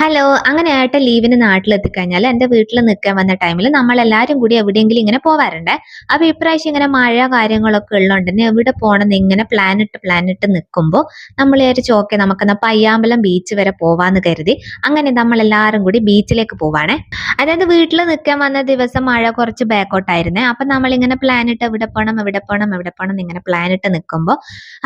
Hello. അങ്ങനെ ഏട്ടൻ ലീവിന് നാട്ടിലെത്തിക്കഴിഞ്ഞാൽ എന്റെ വീട്ടിൽ നിൽക്കാൻ വന്ന ടൈമിൽ നമ്മളെല്ലാരും കൂടി എവിടെയെങ്കിലും ഇങ്ങനെ പോവാറുണ്ട്. അപ്പൊ ഇപ്രാവശ്യം ഇങ്ങനെ മഴ കാര്യങ്ങളൊക്കെ ഉള്ളതുകൊണ്ട് തന്നെ എവിടെ പോകണമെന്ന് ഇങ്ങനെ പ്ലാനിട്ട് നിൽക്കുമ്പോൾ നമ്മൾ വിചാരിച്ചു ഓക്കെ നമുക്കെന്നാ പയ്യാമ്പലം ബീച്ച് വരെ പോവാന്ന് കരുതി. അങ്ങനെ നമ്മളെല്ലാരും കൂടി ബീച്ചിലേക്ക് പോവാണേ. അതായത് വീട്ടിൽ നിൽക്കാൻ വന്ന ദിവസം മഴ കുറച്ച് ബാക്കോട്ടായിരുന്നേ. അപ്പൊ നമ്മളിങ്ങനെ പ്ലാനിട്ട് എവിടെ പോകണം എന്നിങ്ങനെ പ്ലാനിട്ട് നിൽക്കുമ്പോൾ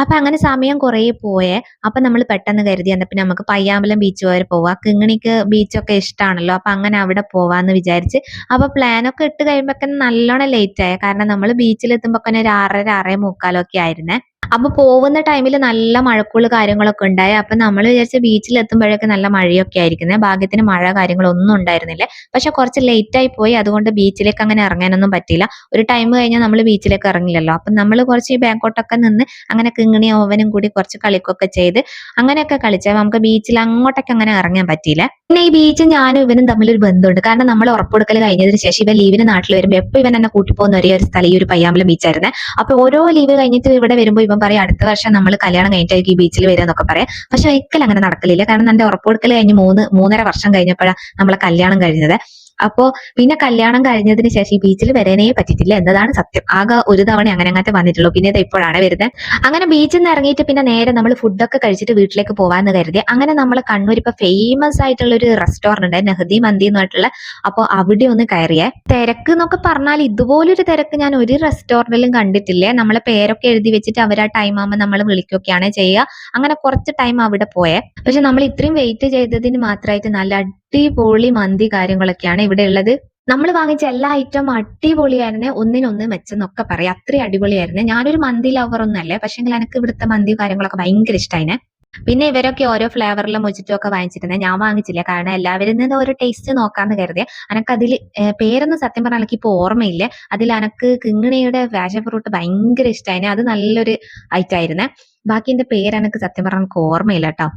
അപ്പൊ അങ്ങനെ സമയം കുറേ പോയേ. അപ്പൊ നമ്മൾ പെട്ടെന്ന് കരുതി എന്നാ പിന്നെ നമുക്ക് പയ്യാമ്പലം ബീച്ച് വരെ പോവാം. കിങ്ങിണിക്ക് ബീച്ചൊക്കെ ഇഷ്ടമാണല്ലോ. അപ്പൊ അങ്ങനെ അവിടെ പോവാന്ന് വിചാരിച്ച് അപ്പൊ പ്ലാനൊക്കെ ഇട്ട് കഴിയുമ്പോ നല്ലോണം ലേറ്റ് ആയ. കാരണം നമ്മൾ ബീച്ചിലെത്തുമ്പോ ഒരു 6:30 6:45 ആയിരുന്നേ. അപ്പൊ പോകുന്ന ടൈമിൽ നല്ല മഴക്കോള് കാര്യങ്ങളൊക്കെ ഉണ്ടായി. അപ്പൊ നമ്മൾ വിചാരിച്ച ബീച്ചിലെത്തുമ്പോഴേക്ക് നല്ല മഴയൊക്കെ ആയിരിക്കുന്നേ. ഭാഗ്യത്തിന് മഴ കാര്യങ്ങളൊന്നും ഉണ്ടായിരുന്നില്ല. പക്ഷെ കുറച്ച് ലേറ്റ് ആയി പോയി. അതുകൊണ്ട് ബീച്ചിലേക്ക് അങ്ങനെ ഇറങ്ങാനൊന്നും പറ്റിയില്ല. ഒരു ടൈം കഴിഞ്ഞാൽ നമ്മൾ ബീച്ചിലേക്ക് ഇറങ്ങില്ലല്ലോ. അപ്പൊ നമ്മൾ കുറച്ച് ഈ ബാങ്കോട്ടൊക്കെ നിന്ന് അങ്ങനെ കിങ്ങിണി ഓവനും കൂടി കുറച്ച് കളിക്കൊക്കെ ചെയ്ത് അങ്ങനെയൊക്കെ കളിച്ചാൽ നമുക്ക് ബീച്ചിൽ അങ്ങോട്ടൊക്കെ അങ്ങനെ ഇറങ്ങാൻ പറ്റിയില്ല. പിന്നെ ഈ ബീച്ചും ഞാനും ഇവനും തമ്മിലൊരു ബന്ധമുണ്ട്. കാരണം നമ്മൾ ഉറപ്പെടുക്കൽ കഴിഞ്ഞതിന് ശേഷം ഇവൻ ലീവിന് നാട്ടിൽ വരുമ്പോൾ എപ്പോൾ ഇവൻ എന്നെ കൂട്ടിപ്പോകുന്ന ഒരേ ഒരു സ്ഥലം ഈ ഒരു പയ്യാമ്പലം ബീച്ചായിരുന്നേ. അപ്പൊ ഓരോ ലീവ് കഴിഞ്ഞിട്ട് ഇവിടെ വരുമ്പോൾ ഇവൻ പറയും അടുത്ത വർഷം നമ്മൾ കല്യാണം കഴിഞ്ഞിട്ടായിരിക്കും ഈ ബീച്ചിൽ വരിക എന്നൊക്കെ പറയാം. പക്ഷെ ഒരിക്കലും അങ്ങനെ നടക്കലില്ല. കാരണം എന്റെ ഉറപ്പെടുക്കൽ കഴിഞ്ഞ് 3 3.5 വർഷം കഴിഞ്ഞപ്പോഴാണ് നമ്മളെ കല്യാണം കഴിഞ്ഞത്. അപ്പോ പിന്നെ കല്യാണം കഴിഞ്ഞതിന് ശേഷം ഈ ബീച്ചിൽ വരാനേ പറ്റിയിട്ടില്ല എന്നതാണ് സത്യം. ആകെ ഒരു തവണ അങ്ങനെ അങ്ങനത്തെ വന്നിട്ടുള്ളൂ. പിന്നെ ഇത് ഇപ്പോഴാണ് വരുന്നത്. അങ്ങനെ ബീച്ചിൽ നിന്ന് ഇറങ്ങിയിട്ട് പിന്നെ നേരെ നമ്മൾ ഫുഡൊക്കെ കഴിച്ചിട്ട് വീട്ടിലേക്ക് പോവാന്ന് കരുതി. അങ്ങനെ നമ്മൾ കണ്ണൂർ ഇപ്പൊ ഫേമസ് ആയിട്ടുള്ള ഒരു റെസ്റ്റോറന്റ് ഉണ്ട്, നെഹദി മന്തി എന്ന് പറഞ്ഞിട്ടുള്ള. അപ്പൊ അവിടെ ഒന്ന് കയറിയേ. തിരക്ക് എന്നൊക്കെ പറഞ്ഞാൽ ഇതുപോലൊരു തിരക്ക് ഞാൻ ഒരു റെസ്റ്റോറന്റിലും കണ്ടിട്ടില്ലേ. നമ്മളെ പേരൊക്കെ എഴുതി വെച്ചിട്ട് അവർ ആ ടൈം ആകുമ്പോൾ നമ്മൾ വിളിക്കുകയൊക്കെയാണ് ചെയ്യുക. അങ്ങനെ കുറച്ച് ടൈം അവിടെ പോയേ. പക്ഷെ നമ്മൾ ഇത്രയും വെയിറ്റ് ചെയ്തതിന് മാത്രമായിട്ട് നല്ല അടിപൊളി മന്തി കാര്യങ്ങളൊക്കെയാണ് ഇവിടെ ഉള്ളത്. നമ്മൾ വാങ്ങിച്ച എല്ലാ ഐറ്റവും അടിപൊളിയായിരുന്നേ. ഒന്നിനൊന്ന് മെച്ചെന്നൊക്കെ പറയാം. അത്രയും അടിപൊളിയായിരുന്നേ. ഞാനൊരു മന്തി ലവർ ഒന്നല്ലേ, പക്ഷെങ്കിൽ എനിക്ക് ഇവിടുത്തെ മന്തി കാര്യങ്ങളൊക്കെ ഭയങ്കര ഇഷ്ടമായിനെ. പിന്നെ ഇവരൊക്കെ ഓരോ ഫ്ലേവറിലും മൊജിറ്റോ ഒക്കെ വാങ്ങിച്ചിരുന്നത് ഞാൻ വാങ്ങിച്ചില്ല. കാരണം എല്ലാവരിൽ നിന്ന് ഒരു ടേസ്റ്റ് നോക്കാന്ന് കരുതിയ. എനക്ക് അതിൽ പേരൊന്നും സത്യം പറഞ്ഞാൽ എനിക്ക് ഇപ്പൊ ഓർമ്മയില്ലേ. അതിൽ എനക്ക് കിങ്ങിണിയുടെ പാഷൻ ഫ്രൂട്ട് ഭയങ്കര ഇഷ്ടമായിനെ. അത് നല്ലൊരു ഐറ്റം ആയിരുന്നേ. ബാക്കി എന്റെ പേര് എനക്ക് സത്യം പറഞ്ഞാൽ എനിക്ക് ഓർമ്മയില്ല കേട്ടോ.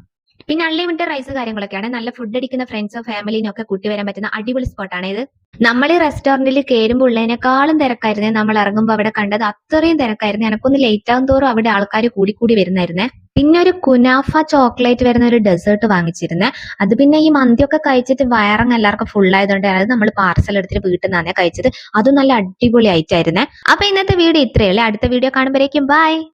പിന്നെ അൺലിമിറ്റഡ് റൈസ് കാര്യങ്ങളൊക്കെയാണ്. നല്ല ഫുഡ് അടിക്കുന്ന ഫ്രണ്ട്സോ ഫാമിലിനോ ഒക്കെ കൂട്ടി വരാൻ പറ്റുന്ന അടിപൊളി സ്പോട്ടാണ് ഇത്. നമ്മൾ ഈ റെസ്റ്റോറന്റിൽ കയറുമ്പോൾ ഉള്ളതിനേക്കാളും തിരക്കായിരുന്നേ. നമ്മൾ ഇറങ്ങുമ്പോൾ അവിടെ കണ്ടത് അത്രയും തിരക്കായിരുന്നു. എനക്കൊന്ന് ലേറ്റ് ആകും തോറും അവിടെ ആൾക്കാർ കൂടി വരുന്നായിരുന്നേ. പിന്നെ ഒരു കുനാഫ ചോക്ലേറ്റ് വരുന്ന ഒരു ഡെസേർട്ട് വാങ്ങിച്ചിരുന്നേ. അത് പിന്നെ ഈ മന്തിയൊക്കെ കഴിച്ചിട്ട് വയറങ്ങ് എല്ലാവർക്കും ഫുൾ ആയതുകൊണ്ട് അത് നമ്മൾ പാർസൽ എടുത്തിട്ട് വീട്ടിൽ നിന്നാണ് കഴിച്ചത്. അതും നല്ല അടിപൊളി ആയിട്ടായിരുന്നേ. അപ്പൊ ഇന്നത്തെ വീഡിയോ ഇത്രയല്ലേ. അടുത്ത വീഡിയോ കാണുമ്പോഴേക്കും ബൈ.